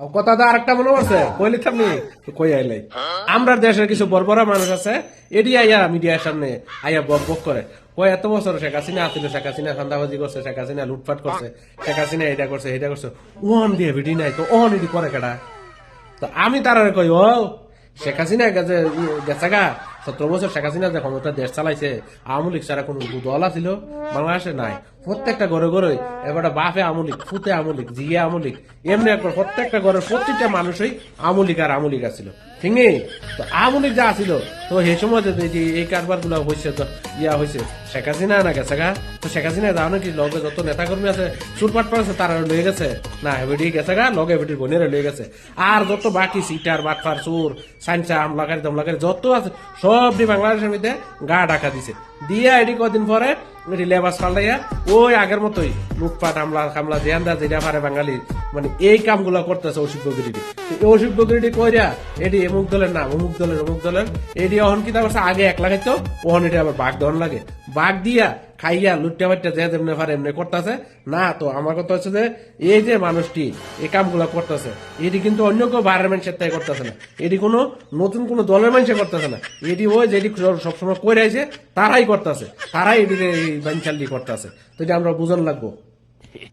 কথা তো আরেকটা মনে পড়ছে কইলি থামনি কই আইলাই আমরা দেশের কিছু বড় মানুষ আছে এডি আইয়া মিডিয়ার সামনে আইয়া বক বক করে কই এত বছর শেখ হাসিনা আসছিল শেখ হাসিনা ধান্দাবাজি করছে শেখ হাসিনা লুটপাট করছে শেখ হাসিনা এটা করছে এটা করছে ওন দিয়ে ভিডি নাই তো ওন এডি করে কেডা তো আমি তারা কই ও শেখ হাসিনা গেছে গেছে গা 17 বছর শেখ হাসিনা যে ক্ষমতা দেশ চালাইছে আওয়ামী লীগ ছাড়া কোন দল আছিল বাংলাদেশে নাই প্রত্যেকটা ঘরে ঘরে এবার বাপে আওয়ামী লীগ ফুতে আওয়ামী লীগ জিয়ে আওয়ামী লীগ এমনি একবার প্রত্যেকটা ঘরের প্রতিটা মানুষই আওয়ামী লীগ আর আওয়ামী লীগ আছিল ঠিক নেই তো আওয়ামী লীগ যা আছিল তো সেই সময় যে এই কারবার গুলো হয়েছে তো ইয়া হয়েছে শেখ হাসিনা না গেছে গা তো শেখ হাসিনা যাও নাকি লগে যত নেতা কর্মী আছে চুরপাট পড়েছে তারা লয়ে গেছে না এবিডি গেছে গা লগে এবিডির বোনেরা লয়ে গেছে আর যত বাকি সিটার বাটফার চোর সাইনসা আমলাকারী দমলাকারী যত আছে সব বাংলাদেশের মধ্যে গা ঢাকা দিছে দিয়া এটি কদিন পরে এটি লেবাস পাল্টাইয়া ওই আগের মতোই লুটপাট হামলা খামলা জেন্দা যেটা পারে বাঙালি মানে এই কামগুলো করতেছে অসিদ্ধগিরিটি অসিদ্ধগিরিটি কইরা এটি অমুক দলের নাম অমুক দলের এটি অহন কি করছে আগে একলা খাইতো ওহন এটি আবার বাঘ দহন লাগে বাঘ দিয়া খাইয়া লুটটা বাট্টা যে যেমনি পারে এমনি করতেছে না তো আমার কথা হচ্ছে যে এই যে মানুষটি এই কামগুলো করতেছে এটি কিন্তু অন্য কেউ বাইরের মানুষের তাই করতেছে না এটি কোনো নতুন কোনো দলের মানুষে করতেছে না এটি ওই যেটি সবসময় করে আছে তারাই করতেছে তারাই এটি বাঞ্চালি করতেছে তো এটা আমরা বুঝন লাগবো